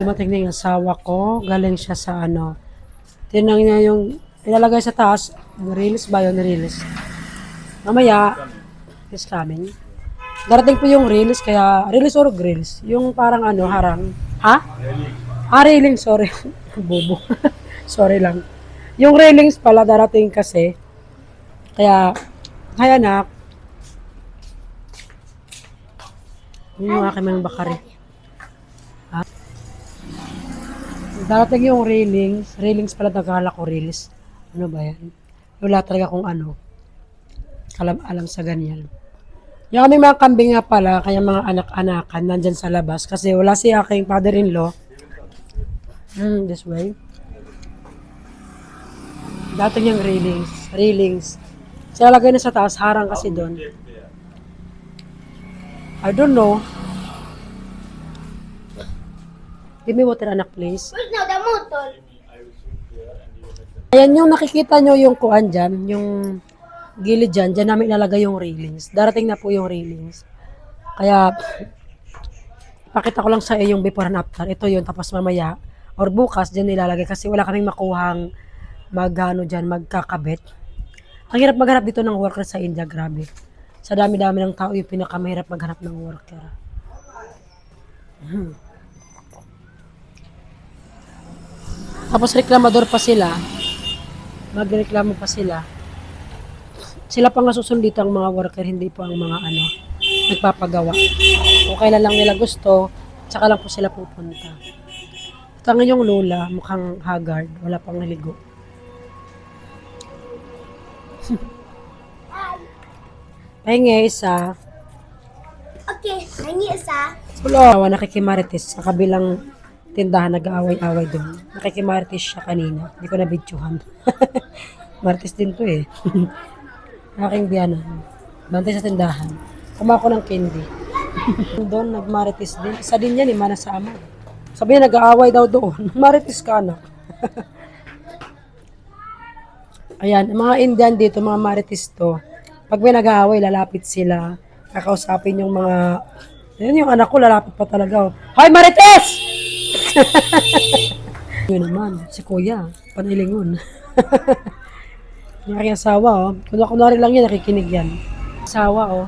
Dumating na yung asawa ko, galing siya sa ano. Tinang niya yung ilalagay sa taas, reels ba yun, reels. Mamaya, is coming. Darating po yung reels, kaya reels or grills. Yung parang ano, harang. Ha? Ah, railing, sorry. Bobo. Sorry lang. Yung railings pala darating kasi. Kaya na, yun yung aking mga bakari. Ha? Darating yung railings. Railings pala nagkakala ko reels. Ano ba yan? Wala talaga kung ano. Alam sa ganyan. Yung aming mga kambing nga pala, kaya mga anak-anakan nandyan sa labas. Kasi wala si aking father-in-law. This way. Dating yung railings. Railings. Sila lagay na sa taas, harang kasi doon. I don't know. Give me water, anak, please. No, the motor. Ayan yung nakikita nyo yung kuan dyan, yung gilid dyan, dyan namin ilalagay yung railings. Darating na po yung railings. Kaya, pakita ko lang sa iyo yung before and after. Ito yun, tapos mamaya, or bukas, dyan nilalagay kasi wala kaming makuhang magkakabit. Ang hirap maghanap dito ng worker sa India, grabe. Sa dami-dami ng tao, yung pinakamahirap maghanap ng worker. Tapos reklamador pa sila. Magreklamo pa sila. Sila pa nga susundito ang mga worker, hindi po ang mga nagpapagawa. Kung kailan lang nila gusto, tsaka lang po sila pupunta. Ito nga yung lola, mukhang haggard, wala pang naligo. Pahingi isa. Okay, nangi isa. Wala, nakikimarites sa kabilang tindahan, nag-aaway-away doon. Nakikimarites siya kanina. Hindi ko na-videohan. Marites din to eh. Aking biyanan. Bantay sa tindahan. Kumako ng candy. Doon, nagmarites din. Isa din yan, mana sa ama. Sabi niya, nag-aaway daw doon. Marites ka na. Ayan, mga Indian dito, mga marites to. Pag may nag-aaway, lalapit sila. Kakausapin yung mga... Yan yung anak ko, lalapit pa talaga. Oh. Hoy, marites! Yun naman, si kuya, panilingon. Yung aking asawa, oh. Kunwari lang yan, nakikinig yan. Asawa, oh.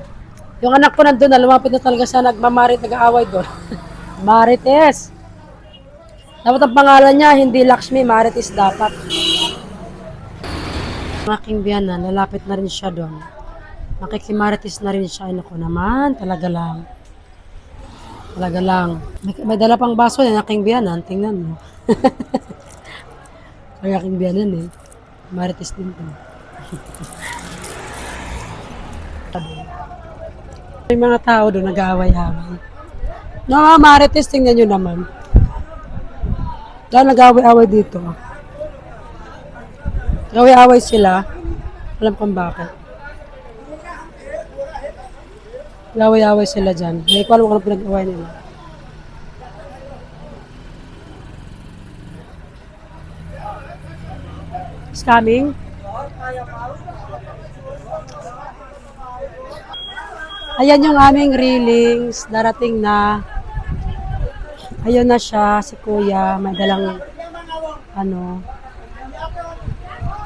Yung anak ko nandun, lumapit na talaga siya, nagmamarit, nag-aaway doon. Marites! Dapat ang pangalan niya, hindi Lakshmi, Marites dapat. Ang aking biyanan, lalapit na rin siya doon. Makikimarites na rin siya. Ay, naku naman, talaga lang. Talaga lang. May dala pang baso yan, aking biyanan. Tingnan mo. Ay, aking biyanan eh. Marites din to. May mga tao doon nag-aaway-away. No, marites, tingnan nyo naman. Dahil nag-aaway-away dito. Nag-aaway-away sila. Alam kong bakit. Nag-aaway-away sila dyan. Hindi ko alam kung ano pinag-away nila. It's coming. Ayan yung aming reelings. Darating na. Ayun na siya, si kuya. May dalang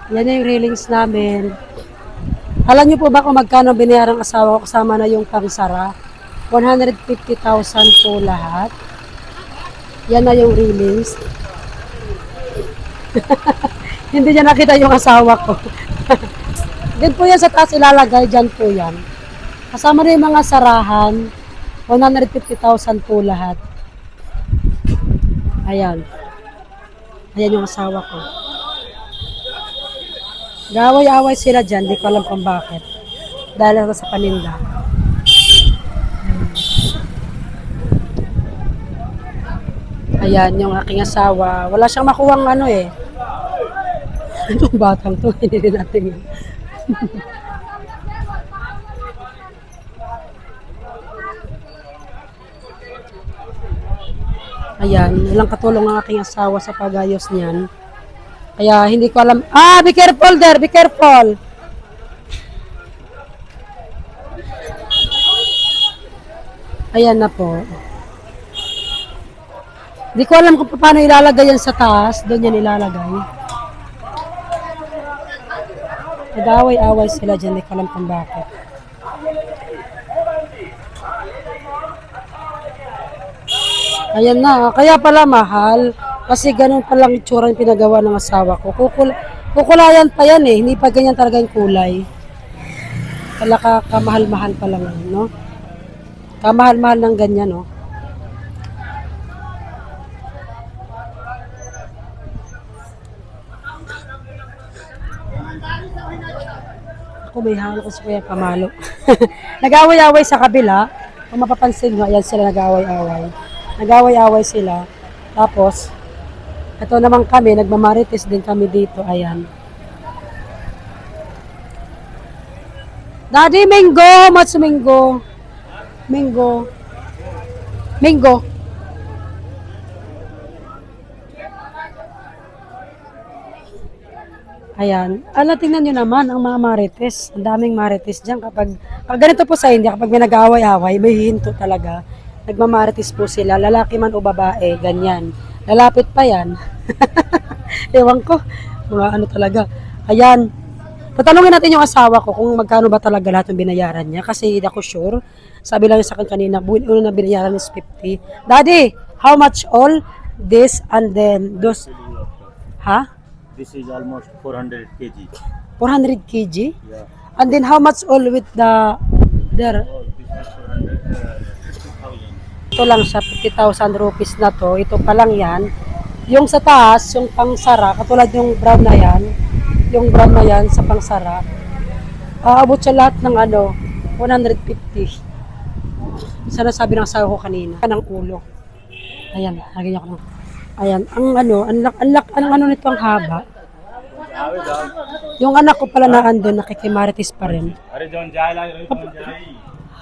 Yan na yung reelings namin. Alam niyo po ba kung magkano binayarang asawa ko kasama na yung pangsara? 150,000 po lahat. Yan na yung reelings. Hindi niya nakita yung asawa ko. Din po yan sa taas ilalagay, dyan po yan. Kasama na yung mga sarahan, 150,000 po lahat. Ayan. Ayan yung asawa ko. Gaway-away sila dyan, di ko alam kung bakit. Dahil sa paninda. Ayan, yung aking asawa. Wala siyang makuhang eh. Anong batang to? Hindi din natin yun. Ayan, walang katulong ang aking asawa sa pagayos niyan. Kaya hindi ko alam. Be careful there, be careful. Ayan na po. Di ko alam kung paano ilalagay yan sa taas. Doon yan ilalagay. Nag-away-away sila dyan. Di ko alam kung bakit. Ayan na. Kaya pala mahal. Kasi ganun palang itsura yung pinagawa ng asawa ko. Kukulayan pa yan eh. Hindi pa ganyan talaga yung kulay. Kala kamahal-mahal pa lang, no? Kamahal-mahal ng ganyan, no? Ako may halo kasi kuya pamalo. Nag-away-away sa kabila. Kung mapapansin nyo, ayan sila nag-away-away. Nag-away-away sila. Tapos, ito naman kami, nagmamarites din kami dito. Ayan. Daddy, mango! What's mango? Mango. Mango. Ayan. Tingnan nyo naman ang mga marites. Ang daming marites dyan. Pag ganito po sa India, kapag may nag-aaway-away, may hinto talaga. Nagmamarites po sila. Lalaki man o babae, ganyan. Lalapit pa yan. Ewan ko. Mga ano talaga. Ayan. Patanungin natin yung asawa ko kung magkano ba talaga lahat ng binayaran niya. Kasi hindi ako sure. Sabi lang sa akin kanina, una na binayaran is 50. Daddy, how much all this and then those? Ha? This is almost 400 kg. 400 kg? Yeah. And then how much all with the there? Oh, this is 400, 50,000. Ito lang siya, 50,000 rupees na to. Ito pa lang yan. Yung sa taas, yung pangsara, katulad yung brown na yan, yung brown na yan sa pangsara, aabot siya lahat ng 150. Sana sabi ng asawa ko kanina, ng ulo. Ayan, lagyan ko lang. Ayan, ang nito ang haba. Yung anak ko pala na andun, nakikimarites pa rin.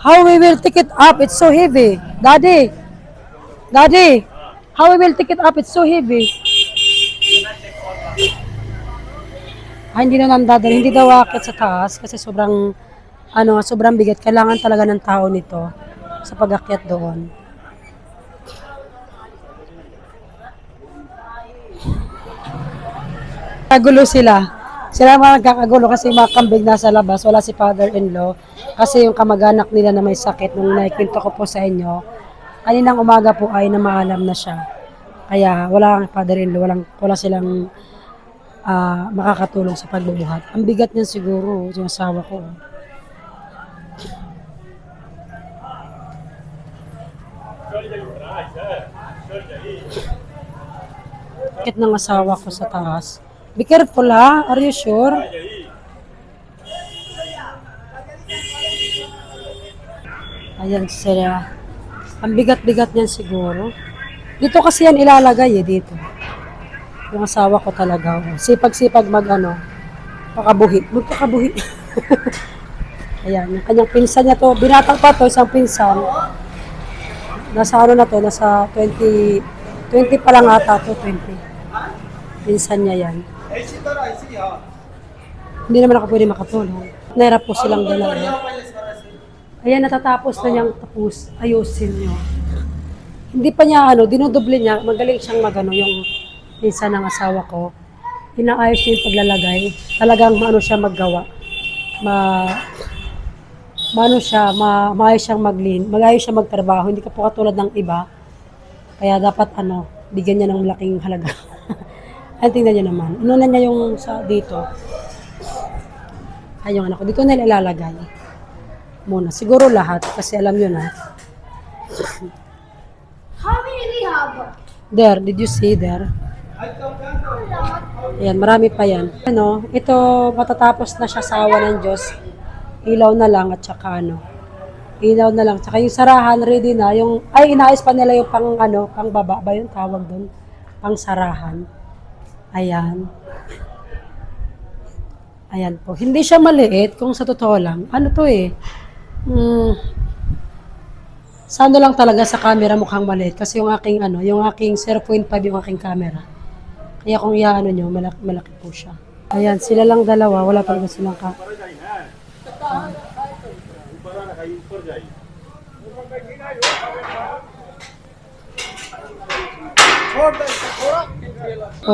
How we will take it up? It's so heavy. Daddy, how we will take it up? It's so heavy. Hindi na dadali, hindi daw akit sa taas kasi sobrang bigat. Kailangan talaga ng tao nito sa pag-akyat doon. Kagulo sila. Sila mga nagkakagulo kasi mga kambing nasa labas. Wala si father-in-law. Kasi yung kamag-anak nila na may sakit, nung naikwento ko po sa inyo, kaninang umaga po ay namaalam na siya. Kaya wala ang father-in-law. Wala silang makakatulong sa pagbubuhat. Ang bigat niyan siguro, yung asawa ko. Sakit ng asawa ko sa taas. Be careful ha. Are you sure? Ayan sila. Ang bigat-bigat niyan siguro. Dito kasi yan ilalagay dito. Yung asawa ko talaga. Sipag-sipag pakabuhi. Magpakabuhi. Ayan, yung kanyang pinsan niya to. Binata pa to, isang pinsan. Nasa nasa 20 pa lang ata to, 20. Pinsan niya yan. Hindi naman ako pwede makatulong. Nairap po silang dalawa. Ayan, natatapos na niyang tapos. Ayusin niyo. Hindi pa niya, dinudoble niya. Magaling siyang yung pinsan ng asawa ko. Inaayos niya yung paglalagay. Talagang siya maggawa. Maayos siyang maayos siya magtrabaho. Hindi ka po katulad ng iba. Kaya dapat bigyan niya ng malaking halaga. Ay, tingnan niyo naman. Na niya yung dito. Ay, yung dito na ilalagay. Muna. Siguro lahat. Kasi alam niyo na. How many we have? There. Did you see there? Ayan, marami pa yan. Ito, matatapos na siya sa awa ng Diyos. Ilaw na lang at saka ilaw na lang. Tsaka yung sarahan, ready na. Inaayos pa nila yung pang baba ba yung tawag doon? Pang sarahan. Ayan. Ayan po. Hindi siya maliit kung sa totoo lang. Sa lang talaga sa camera mukhang maliit. Kasi yung aking 0.5 yung aking camera. Kaya kung nyo, malaki po siya. Ayan, sila lang dalawa. Wala talaga silang So,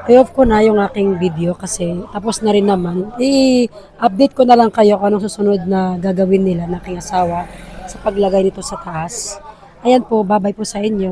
i-off ko na yung aking video kasi tapos na rin naman. I-update ko na lang kayo kung anong susunod na gagawin nila ng aking asawa sa paglagay nito sa taas. Ayan po, bye-bye po sa inyo.